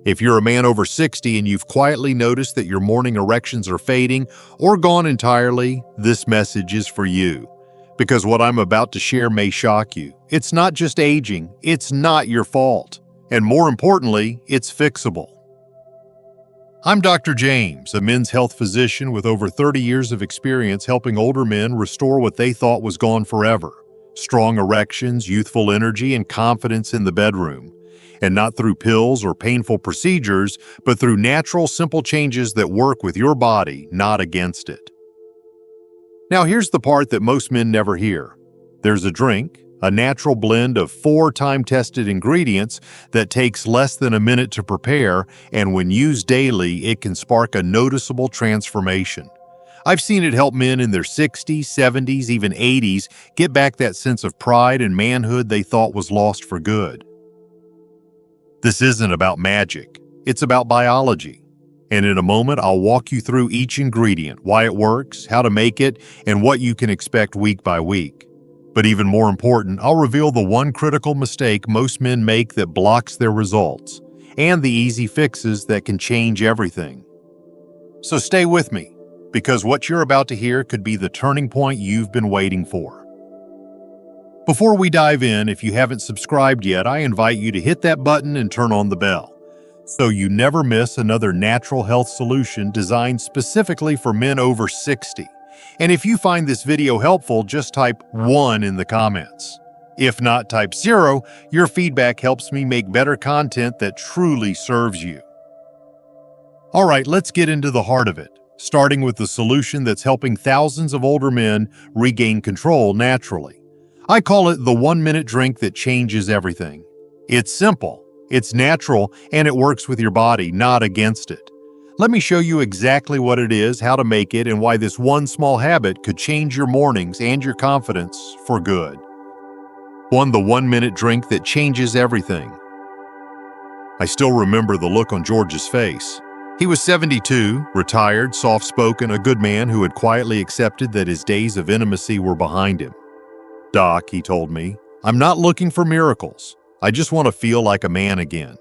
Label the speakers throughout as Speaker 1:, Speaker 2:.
Speaker 1: If you're a man over 60 and you've quietly noticed that your morning erections are fading or gone entirely, this message is for you. Because what I'm about to share may shock you. It's not just aging, it's not your fault. And more importantly, it's fixable. I'm Dr. James, a men's health physician with over 30 years of experience helping older men restore what they thought was gone forever. Strong erections, youthful energy, and confidence in the bedroom. And not through pills or painful procedures, but through natural, simple changes that work with your body, not against it. Now here's the part that most men never hear. There's a drink, a natural blend of 4 time-tested ingredients that takes less than a minute to prepare, and when used daily, it can spark a noticeable transformation. I've seen it help men in their 60s, 70s, even 80s get back that sense of pride and manhood they thought was lost for good. This isn't about magic, it's about biology. And in a moment, I'll walk you through each ingredient, why it works, how to make it, and what you can expect week by week. But even more important, I'll reveal the one critical mistake most men make that blocks their results, and the easy fixes that can change everything. So stay with me, because what you're about to hear could be the turning point you've been waiting for. Before we dive in, if you haven't subscribed yet, I invite you to hit that button and turn on the bell, so you never miss another natural health solution designed specifically for men over 60. And if you find this video helpful, just type 1 in the comments. If not, type 0. Your feedback helps me make better content that truly serves you. All right, let's get into the heart of it, starting with the solution that's helping thousands of older men regain control naturally. I call it the 1-minute drink that changes everything. It's simple, it's natural, and it works with your body, not against it. Let me show you exactly what it is, how to make it, and why this one small habit could change your mornings and your confidence for good. 1. The 1-minute drink that changes everything. I still remember the look on George's face. He was 72, retired, soft-spoken, a good man who had quietly accepted that his days of intimacy were behind him. "Doc," he told me, "I'm not looking for miracles. I just want to feel like a man again."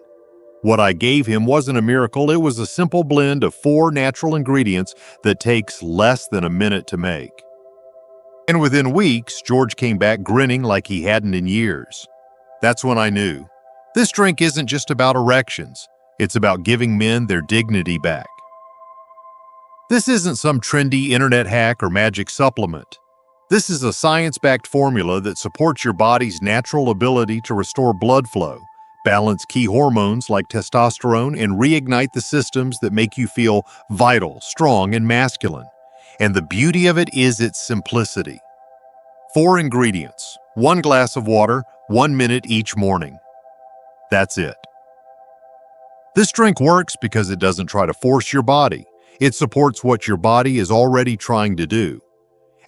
Speaker 1: What I gave him wasn't a miracle, it was a simple blend of 4 natural ingredients that takes less than a minute to make. And within weeks, George came back grinning like he hadn't in years. That's when I knew. This drink isn't just about erections, it's about giving men their dignity back. This isn't some trendy internet hack or magic supplement. This is a science-backed formula that supports your body's natural ability to restore blood flow, balance key hormones like testosterone, and reignite the systems that make you feel vital, strong, and masculine. And the beauty of it is its simplicity. 4 ingredients, 1 glass of water, 1 minute each morning. That's it. This drink works because it doesn't try to force your body. It supports what your body is already trying to do.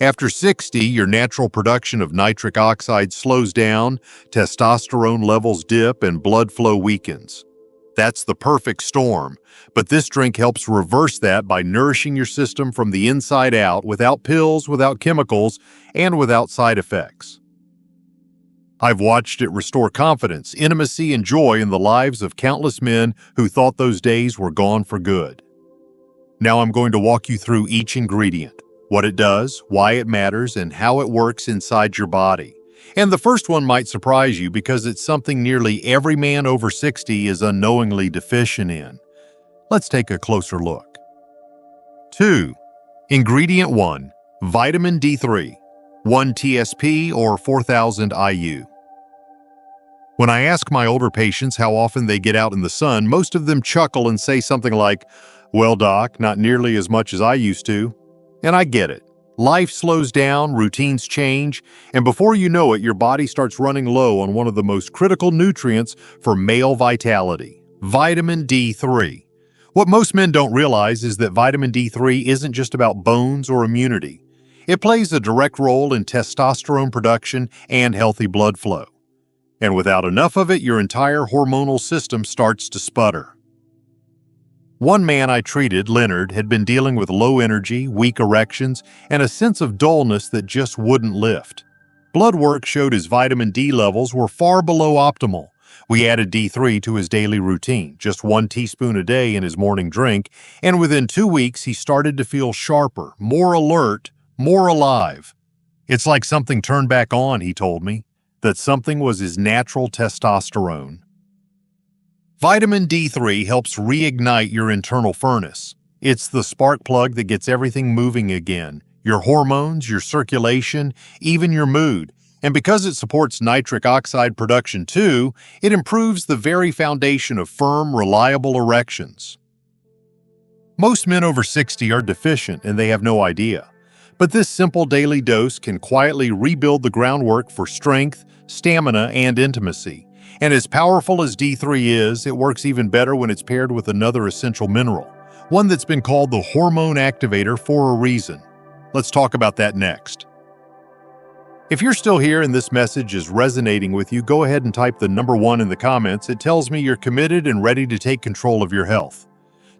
Speaker 1: After 60, your natural production of nitric oxide slows down, testosterone levels dip, and blood flow weakens. That's the perfect storm, but this drink helps reverse that by nourishing your system from the inside out without pills, without chemicals, and without side effects. I've watched it restore confidence, intimacy, and joy in the lives of countless men who thought those days were gone for good. Now I'm going to walk you through each ingredient. What it does, why it matters, and how it works inside your body. And the first one might surprise you because it's something nearly every man over 60 is unknowingly deficient in. Let's take a closer look. 2. Ingredient 1. Vitamin D3. 1 TSP or 4,000 IU. When I ask my older patients how often they get out in the sun, most of them chuckle and say something like, "Well, doc, not nearly as much as I used to." And I get it. Life slows down, routines change, and before you know it, your body starts running low on one of the most critical nutrients for male vitality, vitamin D3. What most men don't realize is that vitamin D3 isn't just about bones or immunity. It plays a direct role in testosterone production and healthy blood flow. And without enough of it, your entire hormonal system starts to sputter. One man I treated, Leonard, had been dealing with low energy, weak erections, and a sense of dullness that just wouldn't lift. Blood work showed his vitamin D levels were far below optimal, We added D3 to his daily routine, just 1 teaspoon a day in his morning drink, and within 2 weeks he started to feel sharper, more alert, more alive. It's like something turned back on, he told me, that something was his natural testosterone. Vitamin D3 helps reignite your internal furnace. It's the spark plug that gets everything moving again, your hormones, your circulation, even your mood. And because it supports nitric oxide production too, it improves the very foundation of firm, reliable erections. Most men over 60 are deficient and they have no idea. But this simple daily dose can quietly rebuild the groundwork for strength, stamina, and intimacy. And as powerful as D3 is, it works even better when it's paired with another essential mineral, one that's been called the hormone activator for a reason. Let's talk about that next. If you're still here and this message is resonating with you, go ahead and type the number 1 in the comments. It tells me you're committed and ready to take control of your health.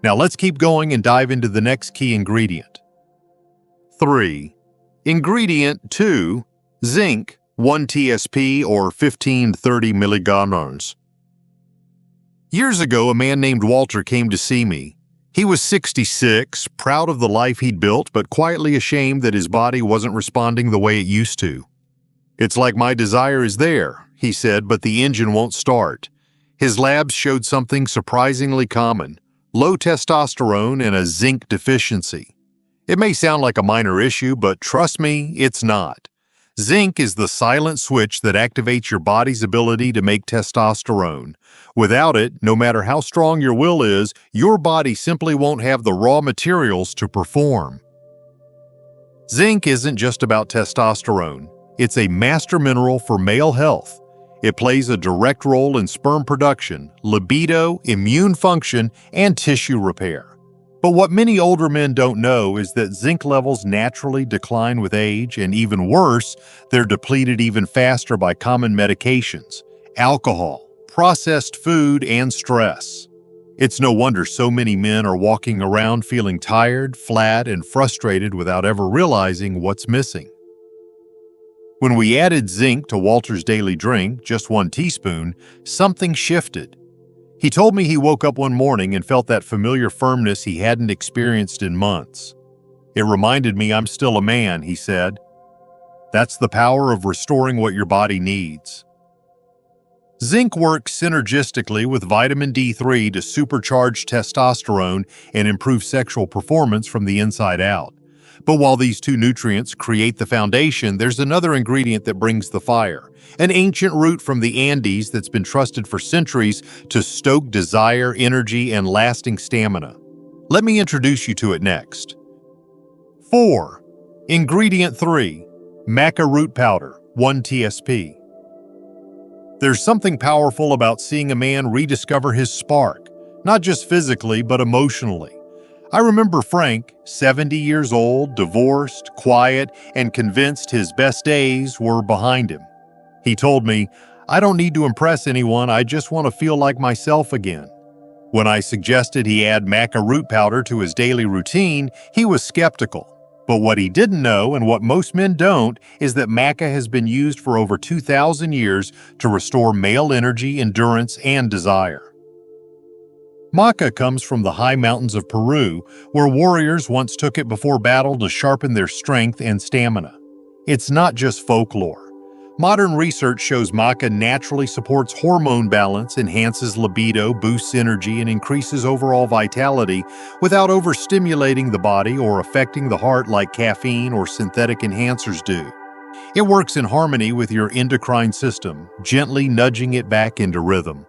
Speaker 1: Now let's keep going and dive into the next key ingredient. 3. Ingredient 2, zinc, 1 TSP or 15-30 milligrams. Years ago, a man named Walter came to see me. He was 66, proud of the life he'd built, but quietly ashamed that his body wasn't responding the way it used to. "It's like my desire is there," he said, "but the engine won't start." His labs showed something surprisingly common: low testosterone and a zinc deficiency. It may sound like a minor issue, but trust me, it's not. Zinc is the silent switch that activates your body's ability to make testosterone. Without it, no matter how strong your will is, your body simply won't have the raw materials to perform. Zinc isn't just about testosterone. It's a master mineral for male health. It plays a direct role in sperm production, libido, immune function, and tissue repair. But what many older men don't know is that zinc levels naturally decline with age, and even worse, they're depleted even faster by common medications, alcohol, processed food, and stress. It's no wonder so many men are walking around feeling tired, flat, and frustrated without ever realizing what's missing. When we added zinc to Walter's daily drink, just 1 teaspoon, something shifted. He told me he woke up one morning and felt that familiar firmness he hadn't experienced in months. "It reminded me I'm still a man," he said. That's the power of restoring what your body needs. Zinc works synergistically with vitamin D3 to supercharge testosterone and improve sexual performance from the inside out. But while these two nutrients create the foundation, there's another ingredient that brings the fire, an ancient root from the Andes that's been trusted for centuries to stoke desire, energy, and lasting stamina. Let me introduce you to it next. 4. Ingredient 3, maca root powder, 1 TSP. There's something powerful about seeing a man rediscover his spark, not just physically, but emotionally. I remember Frank, 70 years old, divorced, quiet, and convinced his best days were behind him. He told me, "I don't need to impress anyone, I just want to feel like myself again." When I suggested he add maca root powder to his daily routine, he was skeptical. But what he didn't know, and what most men don't, is that maca has been used for over 2,000 years to restore male energy, endurance, and desire. Maca comes from the high mountains of Peru, where warriors once took it before battle to sharpen their strength and stamina. It's not just folklore. Modern research shows maca naturally supports hormone balance, enhances libido, boosts energy, and increases overall vitality without overstimulating the body or affecting the heart like caffeine or synthetic enhancers do. It works in harmony with your endocrine system, gently nudging it back into rhythm.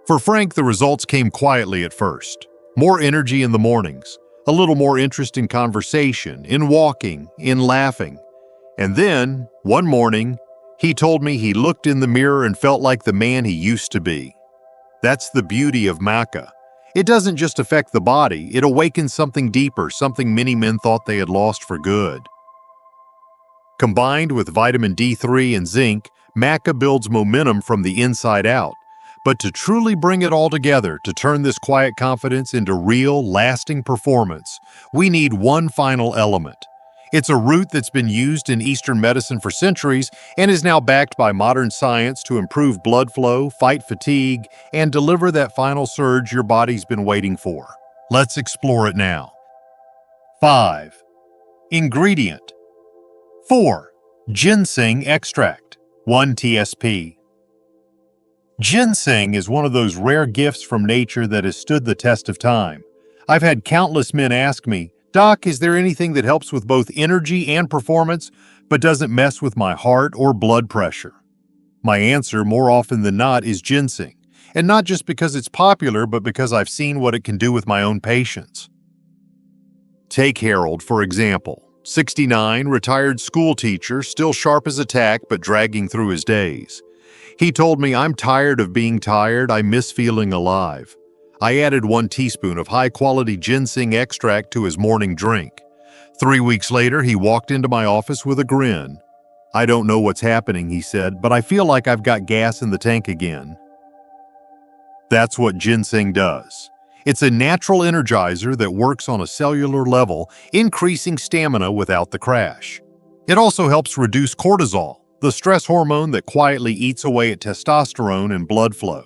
Speaker 1: For Frank, the results came quietly at first. More energy in the mornings, a little more interest in conversation, in walking, in laughing. And then, one morning, he told me he looked in the mirror and felt like the man he used to be. That's the beauty of maca. It doesn't just affect the body, it awakens something deeper, something many men thought they had lost for good. Combined with vitamin D3 and zinc, maca builds momentum from the inside out. But to truly bring it all together, to turn this quiet confidence into real, lasting performance, we need one final element. It's a root that's been used in Eastern medicine for centuries and is now backed by modern science to improve blood flow, fight fatigue, and deliver that final surge your body's been waiting for. Let's explore it now. 5. Ingredient. 4. Ginseng extract, 1 TSP. Ginseng is one of those rare gifts from nature that has stood the test of time. I've had countless men ask me, "Doc, is there anything that helps with both energy and performance, but doesn't mess with my heart or blood pressure?" My answer, more often than not, is ginseng, and not just because it's popular, but because I've seen what it can do with my own patients. Take Harold, for example. 69, retired school teacher, still sharp as a tack, but dragging through his days. He told me, "I'm tired of being tired, I miss feeling alive." I added 1 teaspoon of high-quality ginseng extract to his morning drink. 3 weeks later, he walked into my office with a grin. "I don't know what's happening," he said, "but I feel like I've got gas in the tank again." That's what ginseng does. It's a natural energizer that works on a cellular level, increasing stamina without the crash. It also helps reduce cortisol, the stress hormone that quietly eats away at testosterone and blood flow.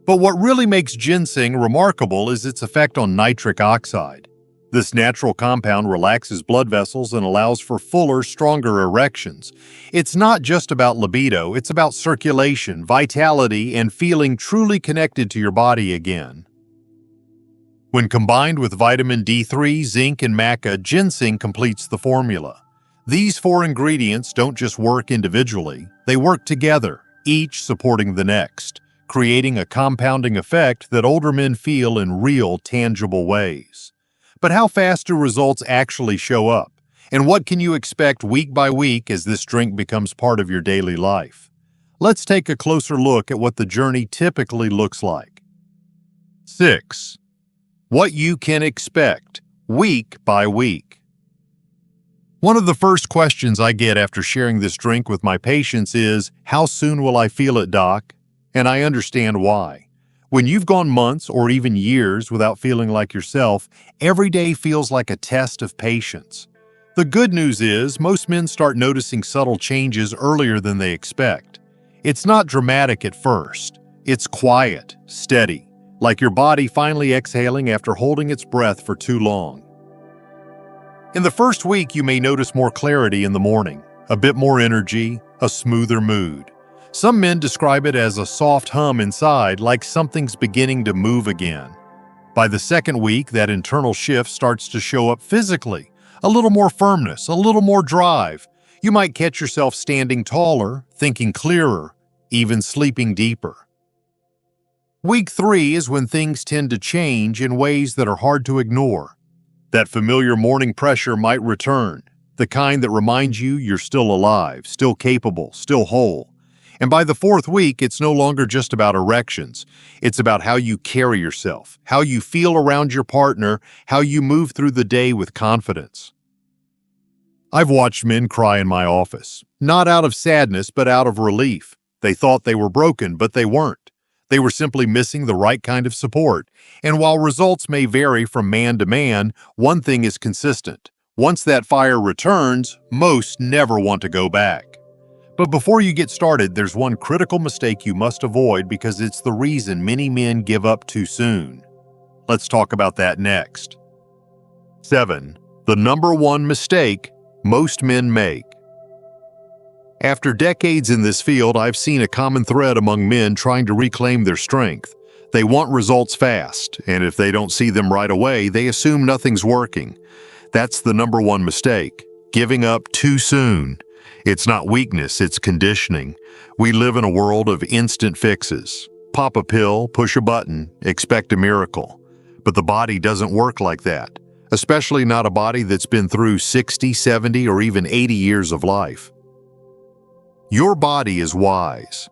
Speaker 1: But what really makes ginseng remarkable is its effect on nitric oxide. This natural compound relaxes blood vessels and allows for fuller, stronger erections. It's not just about libido, it's about circulation, vitality, and feeling truly connected to your body again. When combined with vitamin D3, zinc, and maca, ginseng completes the formula. These 4 ingredients don't just work individually, they work together, each supporting the next, creating a compounding effect that older men feel in real, tangible ways. But how fast do results actually show up? And what can you expect week by week as this drink becomes part of your daily life? Let's take a closer look at what the journey typically looks like. 6. What you can expect, week by week. One of the first questions I get after sharing this drink with my patients is, "How soon will I feel it, Doc?" And I understand why. When you've gone months or even years without feeling like yourself, every day feels like a test of patience. The good news is, most men start noticing subtle changes earlier than they expect. It's not dramatic at first. It's quiet, steady, like your body finally exhaling after holding its breath for too long. In the first week, you may notice more clarity in the morning, a bit more energy, a smoother mood. Some men describe it as a soft hum inside, like something's beginning to move again. By the second week, that internal shift starts to show up physically. A little more firmness, a little more drive. You might catch yourself standing taller, thinking clearer, even sleeping deeper. Week 3 is when things tend to change in ways that are hard to ignore. That familiar morning pressure might return, the kind that reminds you you're still alive, still capable, still whole. And by the 4th week, it's no longer just about erections. It's about how you carry yourself, how you feel around your partner, how you move through the day with confidence. I've watched men cry in my office, not out of sadness, but out of relief. They thought they were broken, but they weren't. They were simply missing the right kind of support. And while results may vary from man to man, one thing is consistent. Once that fire returns, most never want to go back. But before you get started, there's one critical mistake you must avoid because it's the reason many men give up too soon. Let's talk about that next. 7. The number one mistake most men make. After decades in this field, I've seen a common thread among men trying to reclaim their strength. They want results fast, and if they don't see them right away, they assume nothing's working. That's the number one mistake, giving up too soon. It's not weakness, it's conditioning. We live in a world of instant fixes. Pop a pill, push a button, expect a miracle. But the body doesn't work like that, especially not a body that's been through 60, 70, or even 80 years of life. Your body is wise.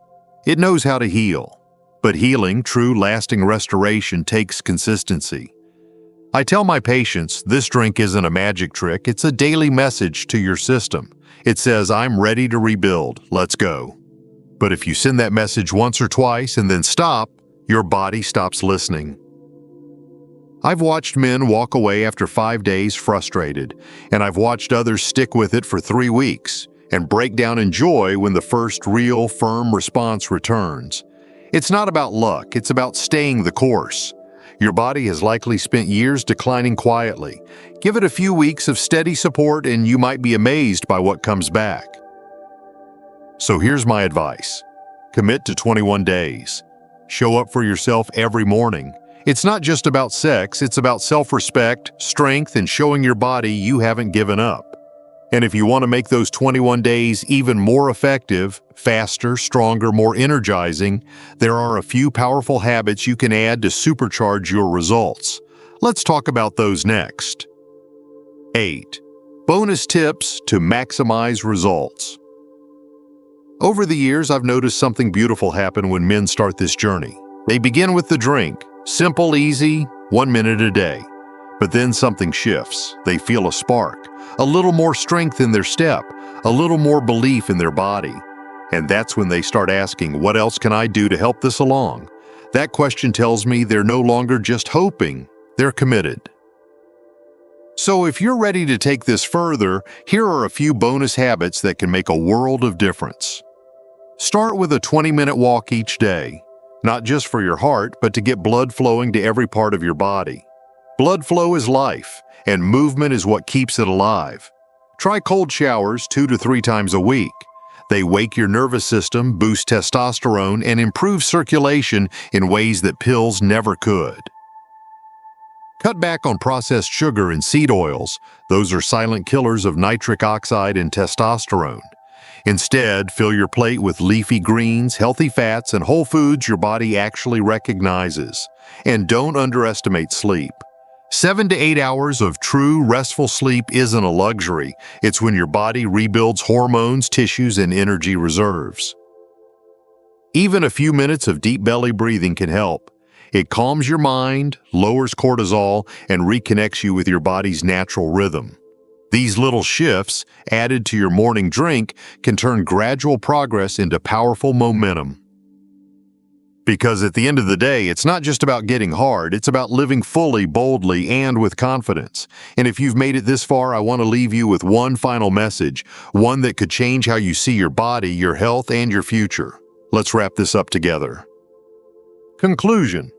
Speaker 1: It knows how to heal. But healing, true lasting restoration, takes consistency. I tell my patients, this drink isn't a magic trick, it's a daily message to your system. It says, "I'm ready to rebuild, let's go." But if you send that message once or twice and then stop, your body stops listening. I've watched men walk away after 5 days frustrated, and I've watched others stick with it for 3 weeks and break down in joy when the first real, firm response returns. It's not about luck, it's about staying the course. Your body has likely spent years declining quietly. Give it a few weeks of steady support and you might be amazed by what comes back. So here's my advice. Commit to 21 days. Show up for yourself every morning. It's not just about sex, it's about self-respect, strength, and showing your body you haven't given up. And if you want to make those 21 days even more effective, faster, stronger, more energizing, there are a few powerful habits you can add to supercharge your results. Let's talk about those next. 8. Bonus tips to maximize results. Over the years, I've noticed something beautiful happen when men start this journey. They begin with the drink. Simple, easy, 1 minute a day. But then something shifts. They feel a spark, a little more strength in their step, a little more belief in their body. And that's when they start asking, what else can I do to help this along? That question tells me they're no longer just hoping, they're committed. So if you're ready to take this further, here are a few bonus habits that can make a world of difference. Start with a 20-minute walk each day, not just for your heart, but to get blood flowing to every part of your body. Blood flow is life, and movement is what keeps it alive. Try cold showers 2 to 3 times a week. They wake your nervous system, boost testosterone, and improve circulation in ways that pills never could. Cut back on processed sugar and seed oils. Those are silent killers of nitric oxide and testosterone. Instead, fill your plate with leafy greens, healthy fats, and whole foods your body actually recognizes. And don't underestimate sleep. 7 to 8 hours of true, restful sleep isn't a luxury. It's when your body rebuilds hormones, tissues, and energy reserves. Even a few minutes of deep belly breathing can help. It calms your mind, lowers cortisol, and reconnects you with your body's natural rhythm. These little shifts, added to your morning drink, can turn gradual progress into powerful momentum. Because at the end of the day, it's not just about getting hard, it's about living fully, boldly, and with confidence. And if you've made it this far, I want to leave you with one final message, one that could change how you see your body, your health, and your future. Let's wrap this up together. Conclusion.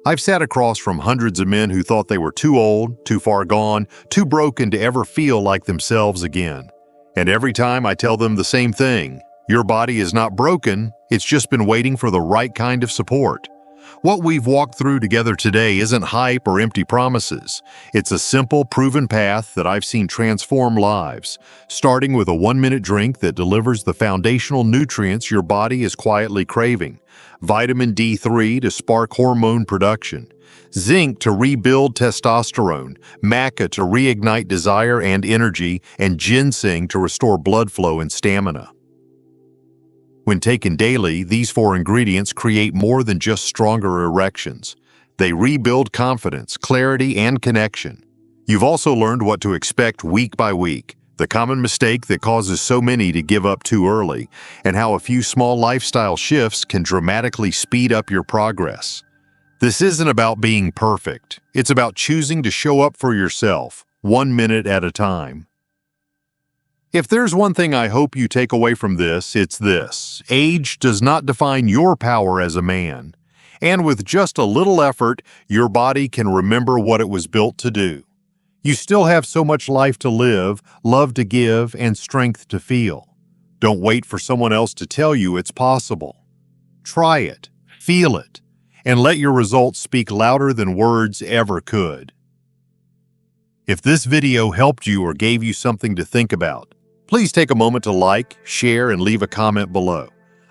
Speaker 1: I've sat across from hundreds of men who thought they were too old, too far gone, too broken to ever feel like themselves again. And every time I tell them the same thing, your body is not broken, it's just been waiting for the right kind of support. What we've walked through together today isn't hype or empty promises. It's a simple, proven path that I've seen transform lives, starting with a 1-minute drink that delivers the foundational nutrients your body is quietly craving. Vitamin D3 to spark hormone production, zinc to rebuild testosterone, maca to reignite desire and energy, and ginseng to restore blood flow and stamina. When taken daily, these 4 ingredients create more than just stronger erections. They rebuild confidence, clarity, and connection. You've also learned what to expect week by week, the common mistake that causes so many to give up too early, and how a few small lifestyle shifts can dramatically speed up your progress. This isn't about being perfect. It's about choosing to show up for yourself, 1 minute at a time. If there's one thing I hope you take away from this, it's this. Age does not define your power as a man. And with just a little effort, your body can remember what it was built to do. You still have so much life to live, love to give, and strength to feel. Don't wait for someone else to tell you it's possible. Try it, feel it, and let your results speak louder than words ever could. If this video helped you or gave you something to think about, please take a moment to like, share, and leave a comment below.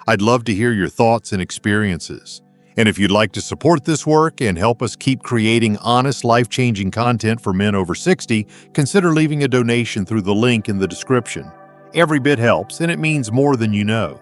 Speaker 1: I'd love to hear your thoughts and experiences. And if you'd like to support this work and help us keep creating honest, life-changing content for men over 60, consider leaving a donation through the link in the description. Every bit helps, and it means more than you know.